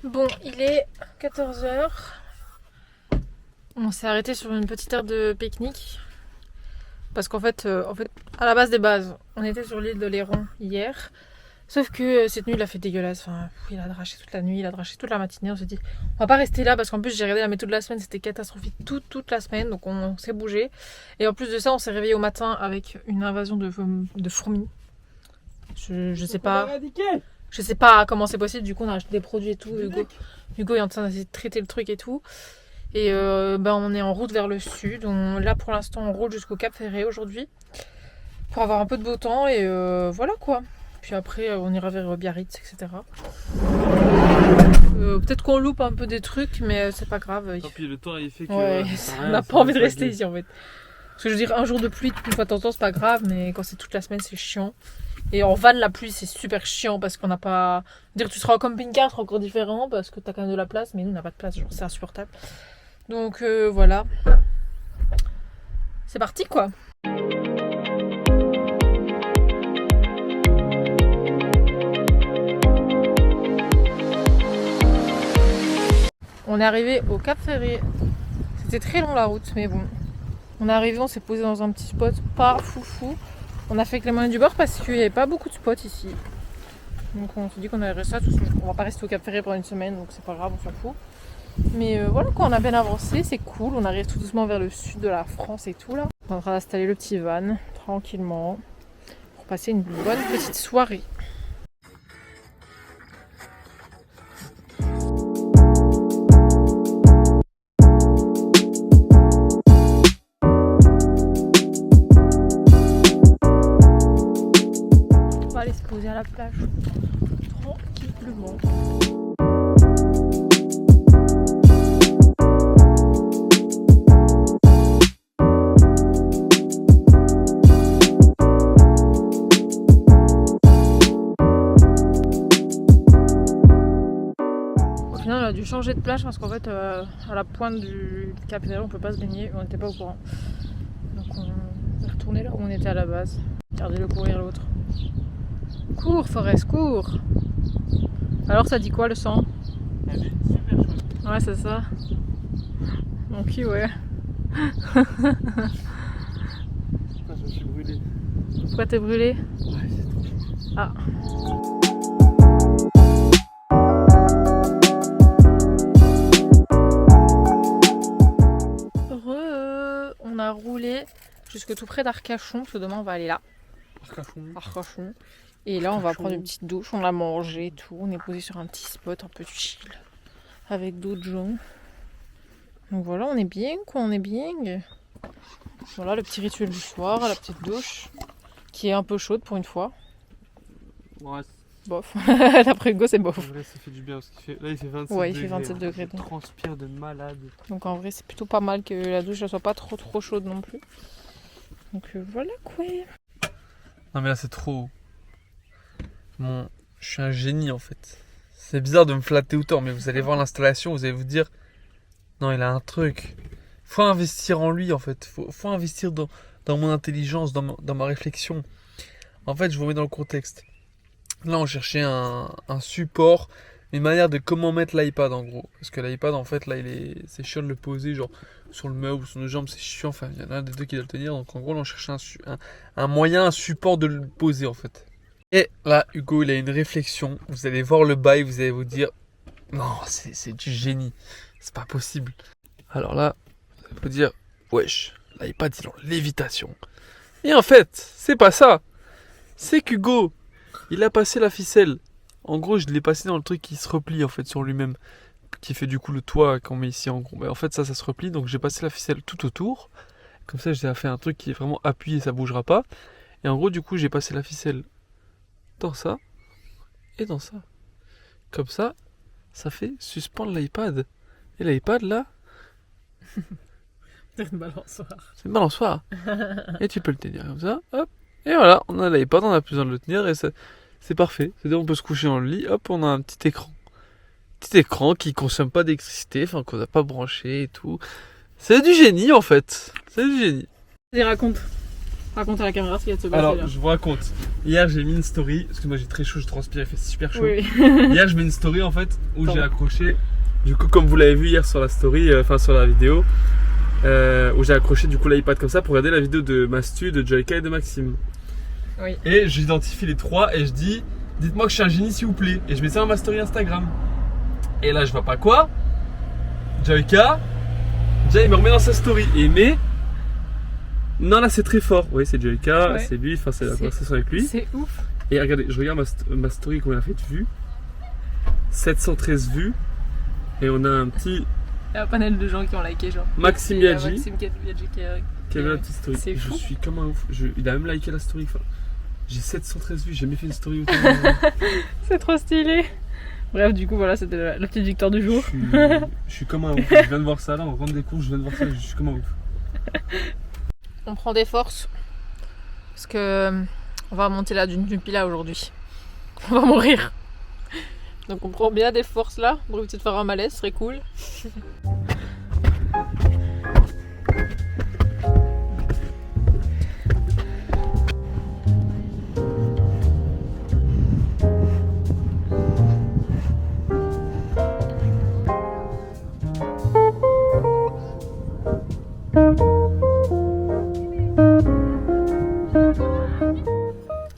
Bon, il est 14h. On s'est arrêté sur une petite aire de pique-nique. Parce qu'en fait, à la base des bases, on était sur l'île de Léron hier. Sauf que cette nuit, il a fait dégueulasse. Enfin, il a draché toute la nuit, il a draché toute la matinée. On s'est dit, on va pas rester là parce qu'en plus, j'ai regardé la météo de la semaine, c'était catastrophique toute la semaine. Donc, on s'est bougé. Et en plus de ça, on s'est réveillé au matin avec une invasion de fourmis. Je sais pas. Je sais pas comment c'est possible. Du coup, on a acheté des produits et tout. Hugo est en train d'essayer de traiter le truc et tout. Et on est en route vers le sud. Là, pour l'instant, on roule jusqu'au Cap Ferré aujourd'hui pour avoir un peu de beau temps. Et voilà quoi. Puis après, on ira vers Biarritz, etc. Peut-être qu'on loupe un peu des trucs, mais c'est pas grave. Tant pis, le temps il fait que Ouais, on n'a pas envie de rester ici en fait. Parce que je veux dire, un jour de pluie, une fois de temps en temps, c'est pas grave, mais quand c'est toute la semaine, c'est chiant. Et en van, la pluie, c'est super chiant parce qu'on n'a pas. Dire, tu seras en camping-car, c'est encore différent parce que t'as quand même de la place, mais nous, on n'a pas de place, genre, c'est insupportable. Donc voilà. C'est parti quoi. On est arrivé au Cap Ferré. C'était très long la route, mais bon. On est arrivé, on s'est posé dans un petit spot pas foufou. On a fait avec les moyens du bord parce qu'il n'y avait pas beaucoup de spots ici. Donc on s'est dit qu'on allait rester là. On va pas rester au Cap Ferré pendant une semaine, donc c'est pas grave, on s'en fout. Mais voilà quoi, on a bien avancé, c'est cool. On arrive tout doucement vers le sud de la France et tout là. On est en train d'installer le petit van tranquillement pour passer une bonne petite soirée. On va aller se poser à la plage tranquillement. On a dû changer de plage parce qu'en fait à la pointe du Cap Ferré on peut pas se baigner, on n'était pas au courant. Donc on est retourné là où on était à la base. Regardez-le courir l'autre. Cours Forest, cours. Alors ça dit quoi le sang? Elle est super chouette. Ouais c'est ça. Donc ouais. Putain, je me suis brûlé. Pourquoi t'es brûlé? Ouais, c'est trop chaud. Ah. On a roulé jusque tout près d'Arcachon, parce que demain on va aller là. Arcachon. Et là on va prendre une petite douche, on a mangé et tout. On est posé sur un petit spot un peu chill. Avec d'autres gens. Donc voilà, on est bien quoi, on est bien. Voilà le petit rituel du soir, la petite douche. Qui est un peu chaude pour une fois. Ouais, Bof. D'après Hugo c'est bof. en vrai, ça fait du bien parce qu'il fait... Là, il fait 27 Ouais, il degrés. fait 27 degrés. Je transpire de malade. Donc en vrai c'est plutôt pas mal que la douche ne soit pas trop chaude non plus. Donc voilà quoi. Non, mais là, c'est trop. Bon, je suis un génie en fait. C'est bizarre de me flatter autant, mais vous allez voir l'installation, vous allez vous dire non, il a un truc. Faut investir en lui en fait. Faut investir dans mon intelligence, dans ma réflexion. En fait, je vous mets dans le contexte. Là, on cherchait un support, une manière de comment mettre l'iPad en gros. Parce que l'iPad, en fait, là, c'est chiant de le poser, genre sur le meuble ou sur nos jambes, c'est chiant. Enfin, il y en a un des deux qui doit le tenir. Donc, en gros, là, on cherchait un moyen, un support de le poser en fait. Et là, Hugo, il a une réflexion. Vous allez voir le bail, vous allez vous dire non, c'est du génie. C'est pas possible. Alors là, vous allez vous dire wesh, l'iPad, il est en lévitation. Et en fait, c'est pas ça. C'est qu'Hugo, il a passé la ficelle. En gros, je l'ai passé dans le truc qui se replie en fait sur lui-même. Qui fait du coup le toit qu'on met ici en gros. Mais en fait, ça se replie. Donc j'ai passé la ficelle tout autour. Comme ça, j'ai fait un truc qui est vraiment appuyé, ça bougera pas. Et en gros, du coup, j'ai passé la ficelle dans ça et dans ça. Comme ça fait suspendre l'iPad. Et l'iPad là, C'est une balançoire. c'est une balançoire. Et tu peux le tenir comme ça, hop. Et voilà, on a l'iPad, on a plus besoin de le tenir et c'est parfait. C'est-à-dire on peut se coucher dans le lit, hop, on a un petit écran. Petit écran qui consomme pas d'électricité, enfin qu'on n'a pas branché et tout. C'est du génie en fait. C'est du génie. Vas-y, raconte. Raconte à la caméra ce qu'il y a de se passer Alors, là. je vous raconte. Hier, j'ai mis une story, parce que moi j'ai très chaud, je transpire, il fait super chaud. Oui. Hier, je mets une story en fait où j'ai accroché. Du coup, comme vous l'avez vu hier sur la story, enfin sur la vidéo, où j'ai accroché du coup l'iPad comme ça pour regarder la vidéo de Mastu, de Joyka et de Maxime. Oui. Et j'identifie les trois et je dis, dites-moi que je suis un génie s'il vous plaît. Et je mets ça dans ma story Instagram. Et là, je vois pas quoi. Joyka, déjà il me remet dans sa story et il met. Non, là c'est très fort. Oui, c'est Joyka, Ouais. c'est lui, enfin c'est la conversation avec lui. C'est ouf. Et regardez, je regarde ma story, combien elle a fait de vues. 713 vues. Et on a un petit Il y a un panel de gens qui ont liké, genre. Maxime Il y a Yadji Maxime Yadji qui qui avait la petite story. C'est Et je fou. suis comme un ouf. Il a même liké la story. Enfin, j'ai 713 vues, j'ai jamais fait une story autant. C'est trop stylé. Bref, du coup, voilà, c'était la petite victoire du jour. Je suis comme un ouf. Je viens de voir ça là, on rentre des cours, je viens de voir ça, je suis comme un ouf. On prend des forces. Parce que on va monter la dune du Pilat aujourd'hui. On va mourir. Donc on prend bien des forces là pour éviter de faire un malaise, ce serait cool.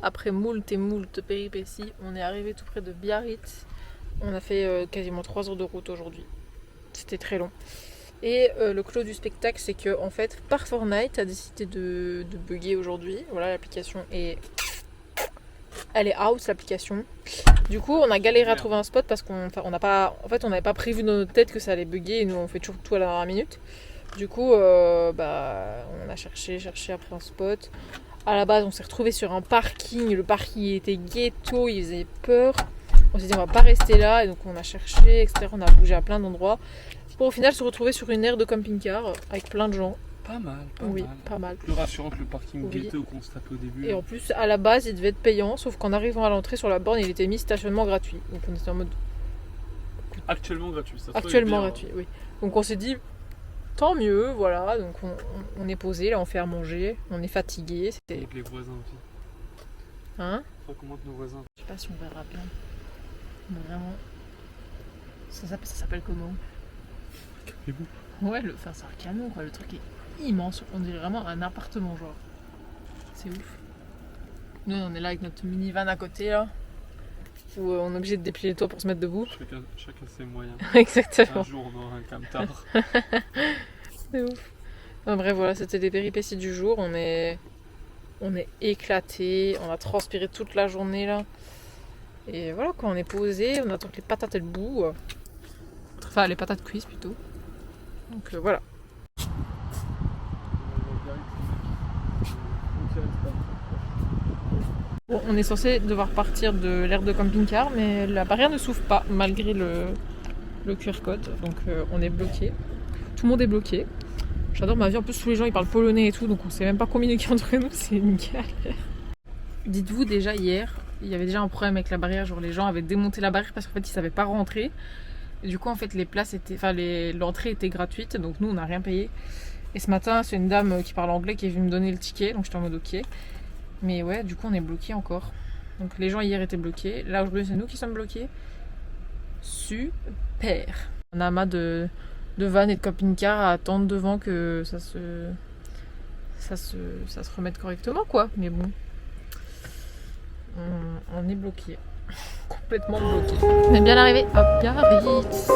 Après moult et moult péripéties, on est arrivé tout près de Biarritz. On a fait quasiment 3 heures de route aujourd'hui. C'était très long. Et le clou du spectacle, c'est que en fait, par Fortnite a décidé de bugger aujourd'hui. Voilà, l'application est... Elle est out, l'application. Du coup, on a galéré à trouver un spot parce qu'on n'a pas... En fait, on n'avait pas prévu dans notre tête que ça allait bugger et nous, on fait toujours tout à la dernière minute. Du coup, on a cherché après un spot. À la base, on s'est retrouvé sur un parking. Le parking était ghetto, il faisait peur. On s'est dit, on va pas rester là. Et donc, on a cherché, etc. On a bougé à plein d'endroits. Pour au final se retrouver sur une aire de camping-car avec plein de gens. Pas mal, Pas mal. Plus rassurant que le parking Oui. ghetto qu'on se tapait au début. Et en plus, à la base, il devait être payant. Sauf qu'en arrivant à l'entrée sur la borne, il était mis stationnement gratuit. Donc, on était en mode. Actuellement gratuit, ça Actuellement gratuit, oui. Donc, on s'est dit, tant mieux, voilà. Donc, on est posé, là, on fait à manger. On est fatigué. C'était. Avec les voisins aussi. Hein? Faut qu'on monte nos voisins. Je sais pas si on verra bien. Mais vraiment. Ça s'appelle comment? Calmez-vous. Ouais, enfin, c'est un canon, quoi. Le truc est immense. On dirait vraiment un appartement, genre. C'est ouf. Nous, on est là avec notre minivan à côté, là. Où on est obligé de déplier le toit pour se mettre debout. Chacun ses moyens. Exactement. Un jour, on aura un camtar. C'est ouf. Enfin, bref, voilà, c'était les péripéties du jour. On est éclatés. On a transpiré toute la journée, là. Et voilà, quoi, on est posé. On attend que les patates, elles bouent. Enfin, les patates cuisent, plutôt. Donc, voilà. Bon, on est censé devoir partir de l'aire de camping-car, mais la barrière ne s'ouvre pas malgré le QR code. Donc on est bloqué. Tout le monde est bloqué. J'adore ma vie. En plus, tous les gens ils parlent polonais et tout, donc on sait même pas communiquer entre nous. C'est une galère. Dites-vous, déjà hier, il y avait déjà un problème avec la barrière. Genre les gens avaient démonté la barrière parce qu'en fait ils savaient pas rentrer. Et du coup, en fait, les places étaient, enfin l'entrée était gratuite, donc nous on n'a rien payé. Et ce matin, c'est une dame qui parle anglais qui est venue me donner le ticket, donc j'étais en mode ok. Mais ouais, du coup, on est bloqué encore. Donc les gens hier étaient bloqués. Là, aujourd'hui, c'est nous qui sommes bloqués. Super. Un amas de vannes et de camping-car à attendre devant que ça se remette correctement, quoi. Mais bon, on est bloqué. Complètement bloqué. On est bien arrivé. Hop, bien vite.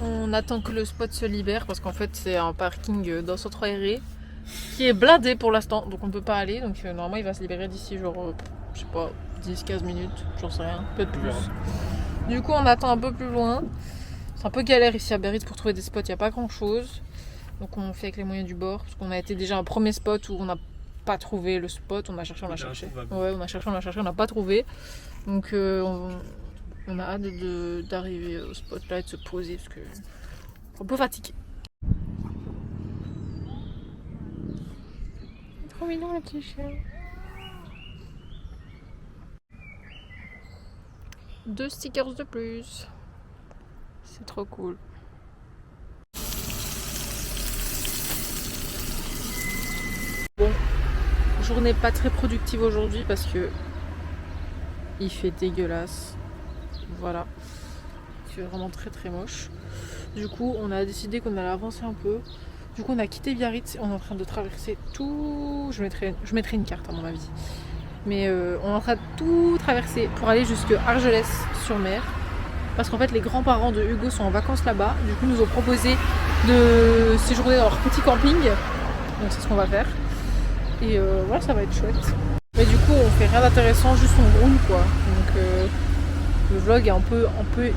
On attend que le spot se libère parce qu'en fait c'est un parking dans centre aéré qui est blindé pour l'instant, donc on ne peut pas aller. Donc normalement il va se libérer d'ici genre je sais pas 10-15 minutes, j'en sais rien, peut-être plus. Du coup on attend un peu plus loin. C'est un peu galère ici à Biarritz pour trouver des spots, il n'y a pas grand chose. Donc on fait avec les moyens du bord. Parce qu'on a été déjà un premier spot où on n'a pas trouvé le spot. On a cherché, on a cherché. Ouais, on a cherché, on a cherché, on n'a pas trouvé. Donc on a hâte d'arriver au spot là et de se poser parce que un peu fatigué. Trop mignon le petit chien. 2 stickers de plus. C'est trop cool. Bon, journée pas très productive aujourd'hui parce que il fait dégueulasse. Voilà. Il fait vraiment très très moche. Du coup, on a décidé qu'on allait avancer un peu. Du coup, on a quitté Biarritz et on est en train de traverser tout. Je mettrai une carte à mon avis. Mais on est en train de tout traverser pour aller jusqu'à Argelès-sur-Mer. Parce qu'en fait, les grands-parents de Hugo sont en vacances là-bas. Du coup, ils nous ont proposé de séjourner dans leur petit camping. Donc, c'est ce qu'on va faire. Et voilà, ça va être chouette. Mais du coup, on fait rien d'intéressant, juste on roule quoi. Donc, le vlog est un peu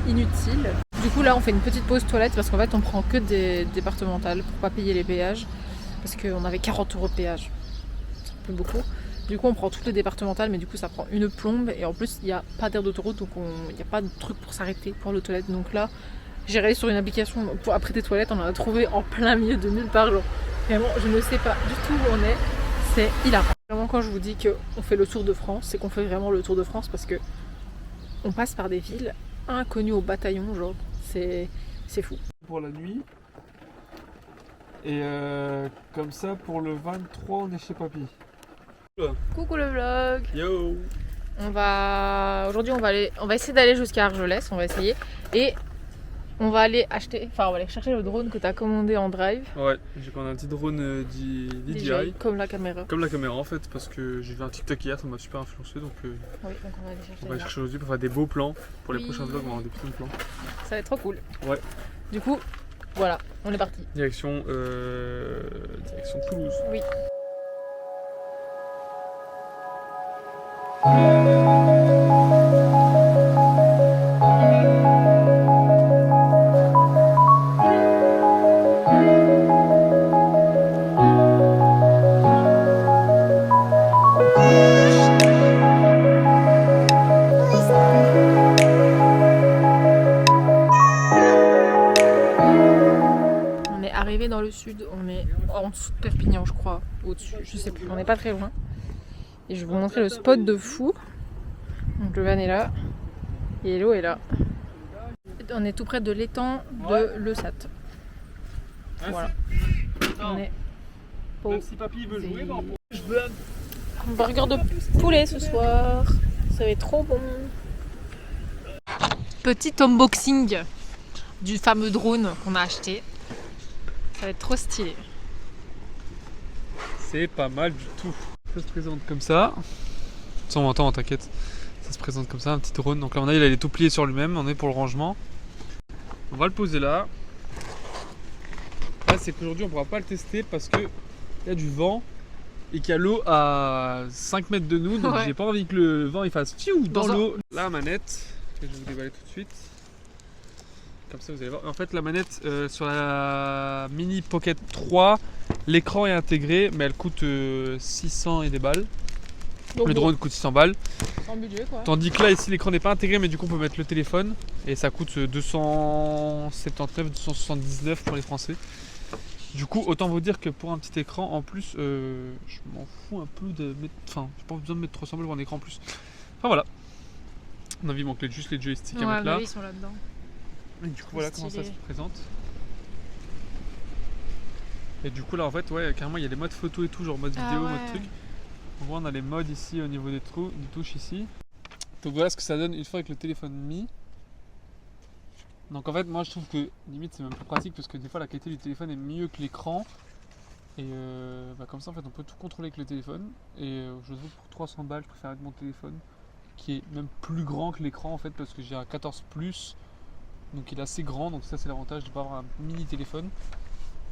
inutile. Du coup, là, on fait une petite pause toilette parce qu'en fait, on prend que des départementales pour pas payer les péages. Parce qu'on avait 40 € de péage. C'est un peu beaucoup. Du coup, on prend toutes les départementales, mais du coup, ça prend une plombe. Et en plus, il n'y a pas d'aire d'autoroute, donc il n'y a pas de truc pour s'arrêter pour les toilettes. Donc là, j'ai regardé sur une application pour après tes toilettes, on en a trouvé en plein milieu de nulle part. Genre, vraiment, je ne sais pas du tout où on est. C'est hilarant. Vraiment, quand je vous dis qu'on fait le tour de France, c'est qu'on fait vraiment le tour de France parce que on passe par des villes inconnues au bataillon, genre, c'est fou. Pour la nuit. Et comme ça, pour le 23, on est chez Papy. Coucou le vlog. Yo. Aujourd'hui on va essayer d'aller jusqu'à Argelès, on va essayer. Et on va aller chercher le drone que tu as commandé en drive. Ouais, j'ai commandé un petit drone DJI. Comme la caméra. Comme la caméra en fait, parce que j'ai vu un TikTok hier, ça m'a super influencé. Donc, Oui, donc on va aller chercher. on va chercher aujourd'hui pour faire des beaux plans. Pour les Oui. prochains vlogs, on va avoir des petits plans. Ça va être trop cool. Ouais. Du coup, voilà, on est parti. Direction Toulouse. Oui. On est arrivé dans le sud, on est en dessous de Perpignan, je crois, au-dessus, je sais plus, on n'est pas très loin. Et je vais vous montrer le spot de fou. Donc le van est là, et l'eau est là. On est tout près de l'étang de Leussat. Voilà. On est Même si Papy veut jouer, je veux un burger de poulet ce soir. Ça va être trop bon. Petit unboxing du fameux drone qu'on a acheté. Ça va être trop stylé. C'est pas mal du tout. Ça se présente comme ça. Sans m'entendre, t'inquiète. Ça se présente comme ça, un petit drone. Donc là, on a, il est tout plié sur lui-même. On est pour le rangement. On va le poser là. Là, c'est qu'aujourd'hui, on pourra pas le tester parce que il y a du vent et qu'il y a l'eau à 5 mètres de nous. Donc, Ouais. j'ai pas envie que le vent il fasse fiou dans Dans un- l'eau. La manette, que je vais vous déballer tout de suite. Comme ça, vous allez voir. En fait, la manette sur la Mini Pocket 3, l'écran est intégré, mais elle coûte 600 et des balles. Donc Le bon, drone coûte 600 balles. sans budget quoi. Tandis que là, ici, l'écran n'est pas intégré, mais du coup, on peut mettre le téléphone. Et ça coûte 279, 279 pour les Français. Du coup, autant vous dire que pour un petit écran, en plus, je m'en fous un peu de mettre. Enfin, j'ai pas besoin de mettre 300 balles pour un écran en plus. Enfin voilà. On a vu, il manque juste les joysticks à Ouais, mettre là. mais ils sont là-dedans. Et du coup, voilà comment ça Stylé. se présente. Et du coup, là, en fait, ouais, carrément, il y a les modes photo et tout, genre mode Ah vidéo, ouais. mode truc. On voit, on a les modes ici au niveau des touches ici. Donc voilà ce que ça donne une fois avec le téléphone mis. Donc en fait, moi je trouve que limite c'est même plus pratique parce que des fois la qualité du téléphone est mieux que l'écran. Et comme ça en fait on peut tout contrôler avec le téléphone. Et je trouve que pour 300 balles je préfère avec mon téléphone qui est même plus grand que l'écran en fait parce que j'ai un 14 Plus. Donc il est assez grand, donc ça c'est l'avantage de pas avoir un mini téléphone.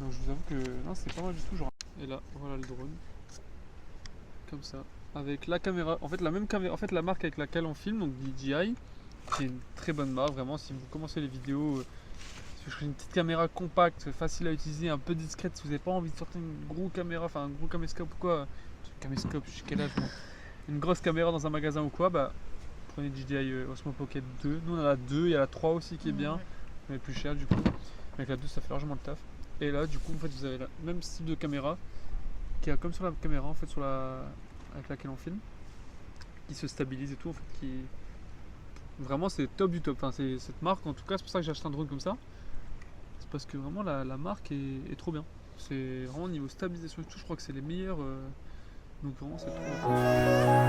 Donc je vous avoue que non, c'est pas mal du tout genre. Et là voilà le drone. Comme ça. Avec la caméra, en fait la même caméra, en fait la marque avec laquelle on filme, donc DJI, c'est une très bonne marque vraiment. Si vous commencez les vidéos Je cherche une petite caméra compacte, facile à utiliser, un peu discrète si vous n'avez pas envie de sortir une grosse caméra, enfin un gros caméscope ou quoi. Caméscope, je sais quel âge moi. Une grosse caméra dans un magasin ou quoi, bah prenez DJI Osmo Pocket 2. Nous on en a 2, il y a la 3 aussi qui est bien, mais plus cher du coup. Avec la 2 ça fait largement le taf. Et là du coup en fait vous avez le même style de caméra qui est comme sur la caméra en fait avec laquelle on filme, qui se stabilise et tout en fait, qui vraiment c'est top du top. Enfin, c'est cette marque en tout cas, c'est pour ça que j'ai acheté un drone comme ça. C'est parce que vraiment la marque est trop bien. C'est vraiment au niveau stabilisation et tout, je crois que c'est les meilleurs. Donc vraiment c'est trop bien.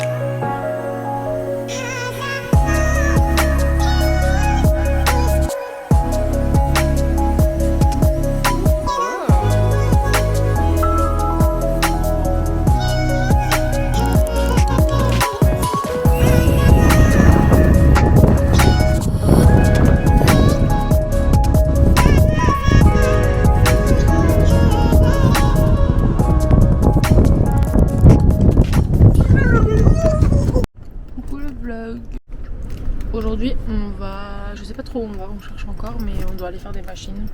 Aujourd'hui, on va, je sais pas trop où on va, on cherche encore, mais on doit aller faire des machines.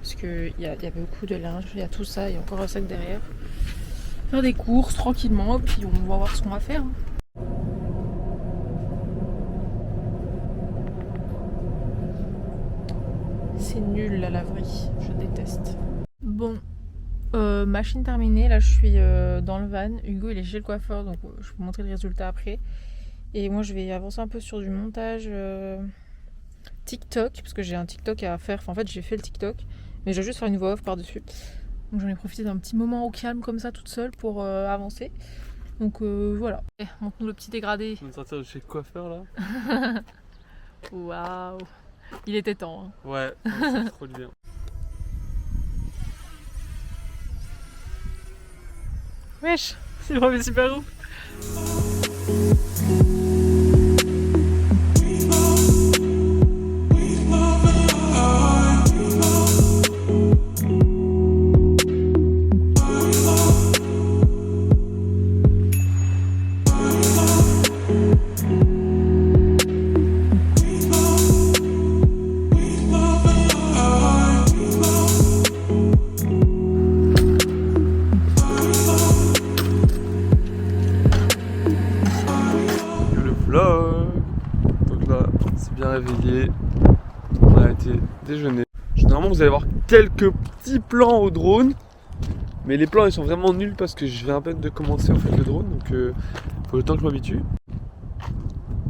Parce qu'il y a beaucoup de linge, il y a tout ça, il y a encore un sac derrière. Faire des courses tranquillement, puis on va voir ce qu'on va faire. C'est nul la laverie, je déteste. Bon, machine terminée, là je suis dans le van. Hugo il est chez le coiffeur, donc je vais vous montrer le résultat après. Et moi je vais avancer un peu sur du montage TikTok, parce que j'ai un TikTok à faire. Enfin, en fait j'ai fait le TikTok, mais je vais juste faire une voix off par dessus. Donc j'en ai profité d'un petit moment au calme comme ça toute seule pour avancer. Donc voilà. Montre-nous le petit dégradé. Je viens de sortir de chez le coiffeur là. Waouh, il était temps. Hein. Ouais, c'est trop bien. Wesh, c'est le premier super où. Donc là, c'est bien réveillé. On a été déjeuner. Généralement, vous allez voir quelques petits plans au drone. Mais les plans, ils sont vraiment nuls parce que je viens à peine de commencer en fait le drone. Donc, faut le temps que je m'habitue.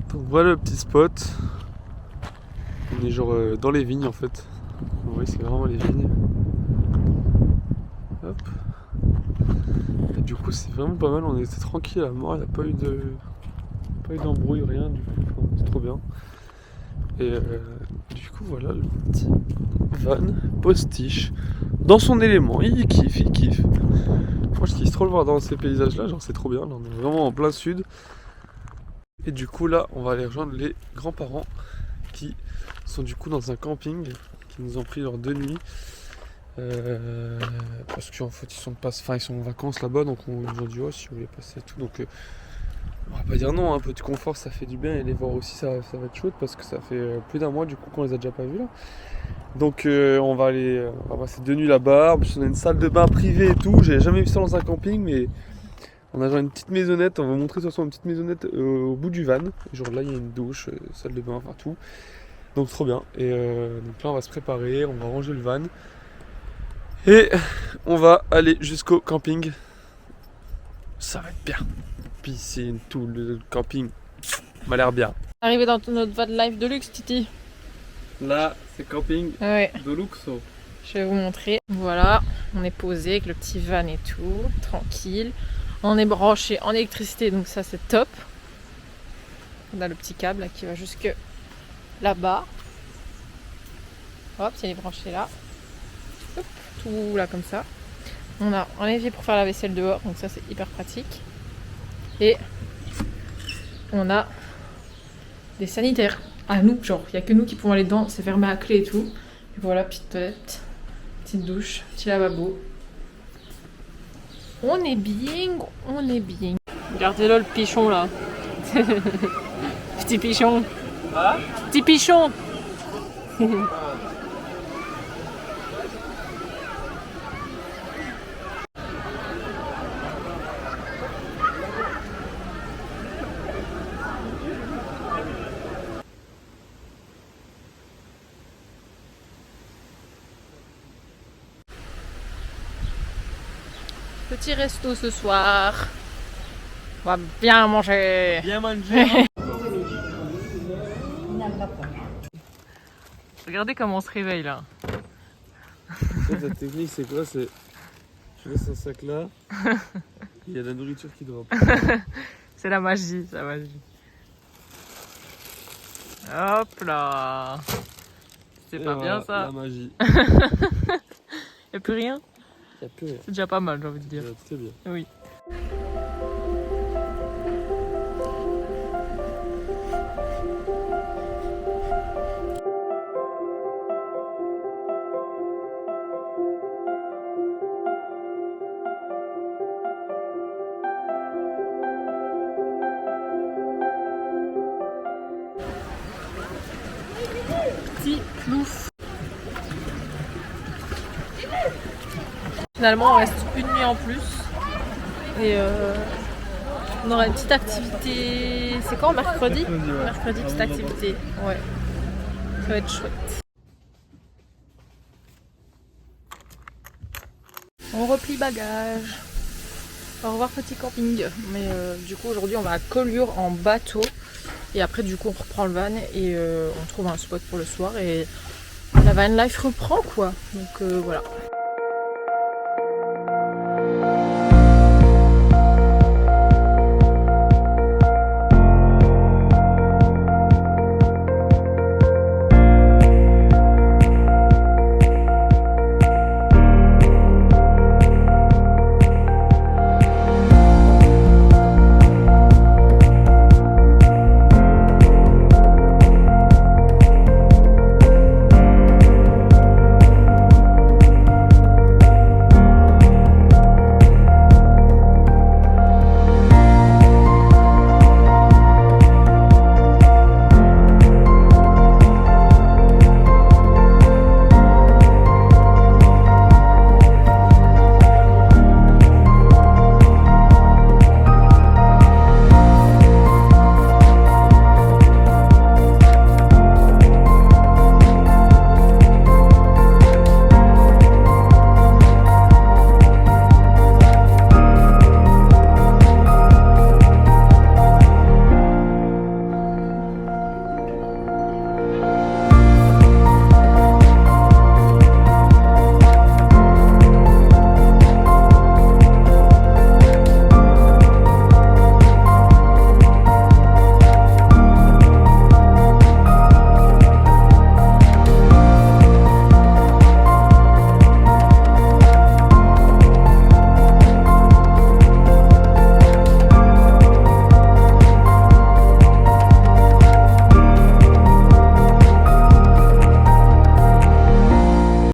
Donc voilà le petit spot. On est genre dans les vignes en fait. Vous voyez, c'est vraiment les vignes. Hop. Et du coup, c'est vraiment pas mal. On était tranquille à mort. Il n'y a pas eu d'embrouille, rien du coup, enfin, c'est trop bien. Et du coup voilà le petit van postiche dans son élément, il kiffe. Moi je kiffe trop le voir dans ces paysages là, genre c'est trop bien, là, on est vraiment en plein sud. Et du coup là on va aller rejoindre les grands-parents qui sont du coup dans un camping, qui nous ont pris leurs 2 nuits. Parce qu'en fait ils sont en vacances là-bas, donc on nous a dit oh, si vous voulez passer et tout, donc on va pas dire non, un peu de confort ça fait du bien, et les voir aussi ça va être chouette parce que ça fait plus d'1 mois du coup qu'on les a déjà pas vus là. Donc on va passer 2 nuits là-bas. En plus on a une salle de bain privée et tout, j'ai jamais vu ça dans un camping, mais on a genre une petite maisonnette, on va vous montrer ce soir une petite maisonnette au bout du van. Genre là il y a une douche, salle de bain, enfin tout. Donc trop bien. Et donc là on va se préparer, on va ranger le van. Et on va aller jusqu'au camping. Ça va être bien. Piscine, tout le camping m'a l'air bien. Arrivé dans notre van life de luxe, Titi. Là, c'est camping Ouais. de luxo. Je vais vous montrer. Voilà, on est posé avec le petit van et tout, tranquille. On est branché en électricité, donc ça c'est top. On a le petit câble là, qui va jusque là-bas. Hop, il est branché là. Hop, tout là comme ça. On a un évier pour faire la vaisselle dehors, donc ça c'est hyper pratique. Et on a des sanitaires à nous, genre il n'y a que nous qui pouvons aller dedans, c'est fermé à clé et tout. Et voilà, petite toilette, petite douche, petit lavabo. On est bien, on est bien. Regardez là le pichon là. Petit pichon. Ah, Petit pichon. Petit resto ce soir. On va bien manger. Bien manger. Regardez comment on se réveille là. La technique, c'est quoi? C'est je laisse un sac là, il y a de la nourriture qui drop. C'est la magie, c'est la magie. Hop là. C'est pas voilà, bien ça. La magie. Y'a plus rien? Il n'y a plus rien. C'est déjà pas mal, j'ai envie de dire. C'est bien. Oui. Petit plouf. Finalement, on reste une nuit en plus. Et on aura une petite activité. C'est quand? Mercredi? Mercredi, ouais. Mercredi, petite activité. Ouais. Ça va être chouette. On replie bagage. Au revoir petit camping. Mais du coup aujourd'hui on va à Collioure en bateau. Et après du coup on reprend le van et on trouve un spot pour le soir. Et la van life reprend quoi. Donc voilà.